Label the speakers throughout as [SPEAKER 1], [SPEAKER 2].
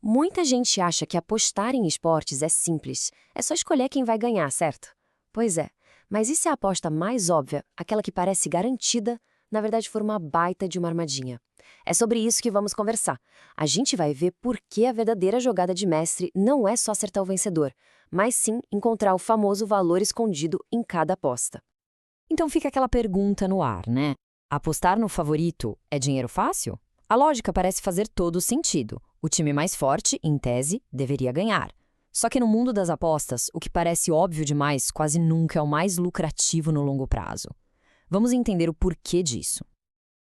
[SPEAKER 1] Muita gente acha que apostar em esportes é simples, é só escolher quem vai ganhar, certo? Pois é, mas e se a aposta mais óbvia, aquela que parece garantida, na verdade for uma baita de uma armadilha? É sobre isso que vamos conversar. A gente vai ver por que a verdadeira jogada de mestre não é só acertar o vencedor, mas sim encontrar o famoso valor escondido em cada aposta.
[SPEAKER 2] Então fica aquela pergunta no ar, né? Apostar no favorito é dinheiro fácil? A lógica parece fazer todo sentido. O time mais forte, em tese, deveria ganhar. Só que no mundo das apostas, o que parece óbvio demais quase nunca é o mais lucrativo no longo prazo. Vamos entender o porquê disso.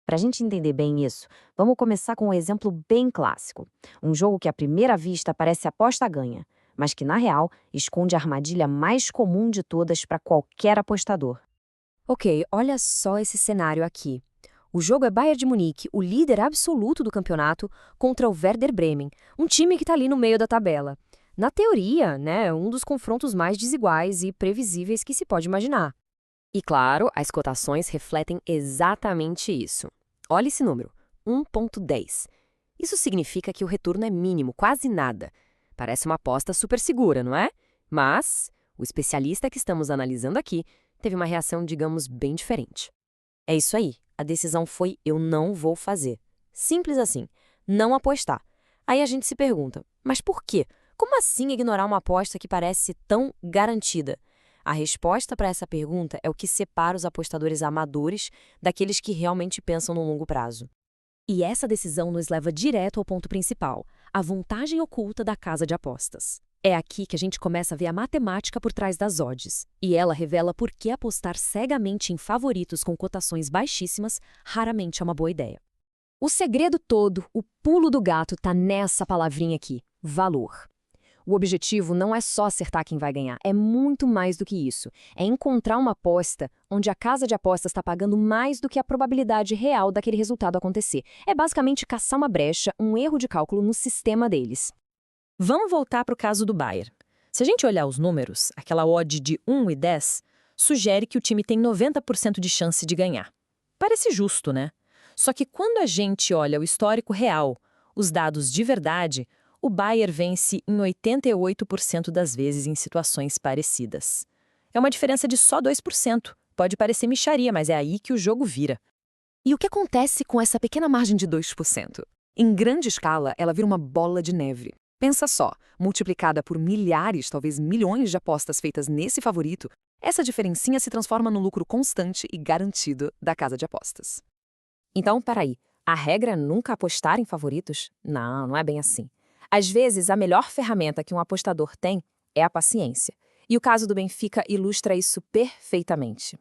[SPEAKER 3] Para a gente entender bem isso, vamos começar com um exemplo bem clássico. Um jogo que à primeira vista parece aposta ganha, mas que na real esconde a armadilha mais comum de todas para qualquer apostador.
[SPEAKER 1] Ok, olha só esse cenário aqui. O jogo é Bayern de Munique, o líder absoluto do campeonato, contra o Werder Bremen, um time que está ali no meio da tabela. Na teoria, né, um dos confrontos mais desiguais e previsíveis que se pode imaginar. E claro, as cotações refletem exatamente isso. Olha esse número, 1,10. Isso significa que o retorno é mínimo, quase nada. Parece uma aposta super segura, não é? Mas o especialista que estamos analisando aqui teve uma reação, digamos, bem diferente. É isso aí, a decisão foi eu não vou fazer. Simples assim, não apostar. Aí a gente se pergunta, mas por quê? Como assim ignorar uma aposta que parece tão garantida? A resposta para essa pergunta é o que separa os apostadores amadores daqueles que realmente pensam no longo prazo. E essa decisão nos leva direto ao ponto principal, a vantagem oculta da casa de apostas. É aqui que a gente começa a ver a matemática por trás das odds, e ela revela por que apostar cegamente em favoritos com cotações baixíssimas raramente é uma boa ideia. O segredo todo, o pulo do gato, está nessa palavrinha aqui, valor. O objetivo não é só acertar quem vai ganhar, é muito mais do que isso. É encontrar uma aposta onde a casa de apostas está pagando mais do que a probabilidade real daquele resultado acontecer. É basicamente caçar uma brecha, um erro de cálculo no sistema deles.
[SPEAKER 4] Vamos voltar para o caso do Bayern. Se a gente olhar os números, aquela odd de 1,10 sugere que o time tem 90% de chance de ganhar. Parece justo, né? Só que quando a gente olha o histórico real, os dados de verdade, o Bayern vence em 88% das vezes em situações parecidas. É uma diferença de só 2%. Pode parecer mixaria, mas é aí que o jogo vira.
[SPEAKER 1] E o que acontece com essa pequena margem de 2%? Em grande escala, ela vira uma bola de neve. Pensa só, multiplicada por milhares, talvez milhões de apostas feitas nesse favorito, essa diferencinha se transforma no lucro constante e garantido da casa de apostas. Então, peraí, a regra é nunca apostar em favoritos? Não, não é bem assim. Às vezes, a melhor ferramenta que um apostador tem é a paciência. E o caso do Benfica ilustra isso perfeitamente.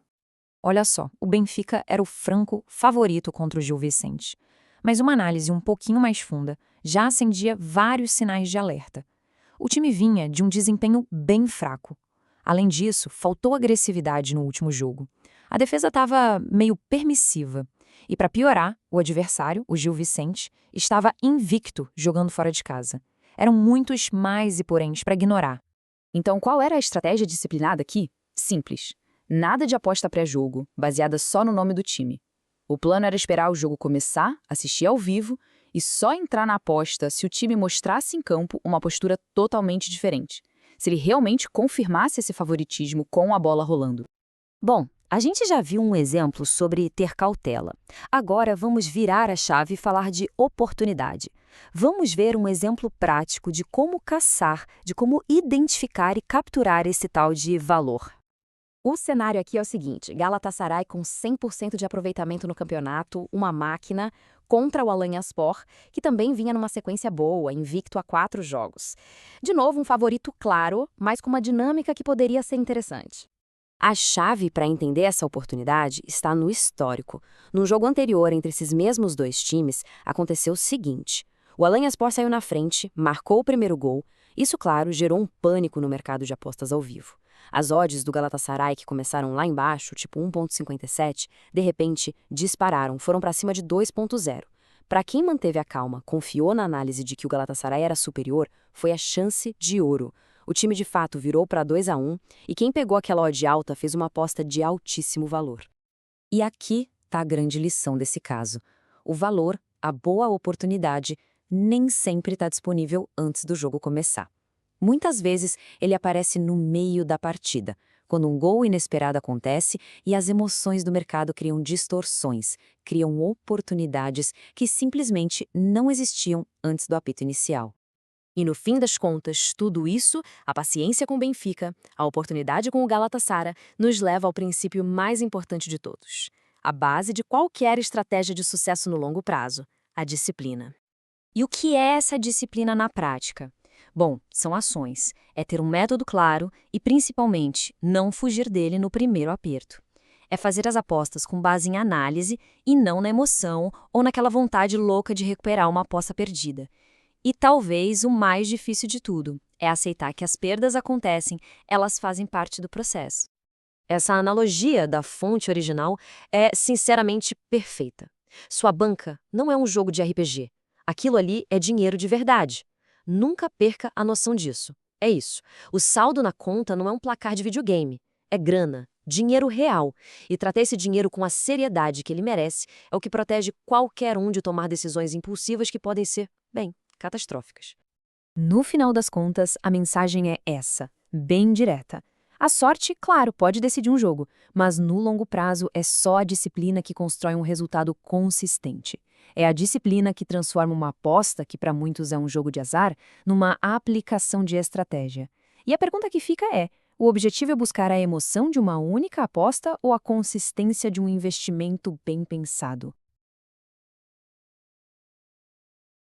[SPEAKER 2] Olha só, o Benfica era o franco favorito contra o Gil Vicente. Mas uma análise um pouquinho mais funda já acendia vários sinais de alerta. O time vinha de um desempenho bem fraco. Além disso, faltou agressividade no último jogo. A defesa estava meio permissiva. E para piorar, o adversário, o Gil Vicente, estava invicto jogando fora de casa. Eram muitos mais e poréns para ignorar.
[SPEAKER 5] Então, qual era a estratégia disciplinada aqui? Simples. Nada de aposta pré-jogo, baseada só no nome do time. O plano era esperar o jogo começar, assistir ao vivo e só entrar na aposta se o time mostrasse em campo uma postura totalmente diferente. Se ele realmente confirmasse esse favoritismo com a bola rolando.
[SPEAKER 3] Bom, a gente já viu um exemplo sobre ter cautela. Agora vamos virar a chave e falar de oportunidade. Vamos ver um exemplo prático de como caçar, de como identificar e capturar esse tal de valor.
[SPEAKER 5] O cenário aqui é o seguinte, Galatasaray com 100% de aproveitamento no campeonato, uma máquina, contra o Alanyaspor, que também vinha numa sequência boa, invicto a 4 jogos. De novo, um favorito claro, mas com uma dinâmica que poderia ser interessante.
[SPEAKER 1] A chave para entender essa oportunidade está no histórico. No jogo anterior entre esses mesmos dois times, aconteceu o seguinte. O Alanyaspor saiu na frente, marcou o primeiro gol. Isso, claro, gerou um pânico no mercado de apostas ao vivo. As odds do Galatasaray, que começaram lá embaixo, tipo 1,57, de repente dispararam, foram para cima de 2,0. Para quem manteve a calma, confiou na análise de que o Galatasaray era superior, foi a chance de ouro. O time de fato virou para 2-1 e quem pegou aquela odd alta fez uma aposta de altíssimo valor.
[SPEAKER 3] E aqui está a grande lição desse caso. O valor, a boa oportunidade, nem sempre está disponível antes do jogo começar. Muitas vezes ele aparece no meio da partida, quando um gol inesperado acontece e as emoções do mercado criam distorções, criam oportunidades que simplesmente não existiam antes do apito inicial.
[SPEAKER 1] E no fim das contas, tudo isso, a paciência com o Benfica, a oportunidade com o Galatasaray, nos leva ao princípio mais importante de todos. A base de qualquer estratégia de sucesso no longo prazo, a disciplina.
[SPEAKER 3] E o que é essa disciplina na prática? Bom, são ações. É ter um método claro e, principalmente, não fugir dele no primeiro aperto. É fazer as apostas com base em análise e não na emoção ou naquela vontade louca de recuperar uma aposta perdida. E talvez o mais difícil de tudo é aceitar que as perdas acontecem, elas fazem parte do processo.
[SPEAKER 1] Essa analogia da fonte original é, sinceramente, perfeita. Sua banca não é um jogo de RPG. Aquilo ali é dinheiro de verdade. Nunca perca a noção disso. É isso. O saldo na conta não é um placar de videogame. É grana, dinheiro real. E tratar esse dinheiro com a seriedade que ele merece é o que protege qualquer um de tomar decisões impulsivas que podem ser, bem, catastróficas.
[SPEAKER 2] No final das contas, a mensagem é essa, bem direta. A sorte, claro, pode decidir um jogo, mas no longo prazo é só a disciplina que constrói um resultado consistente. É a disciplina que transforma uma aposta, que para muitos é um jogo de azar, numa aplicação de estratégia. E a pergunta que fica é: o objetivo é buscar a emoção de uma única aposta ou a consistência de um investimento bem pensado?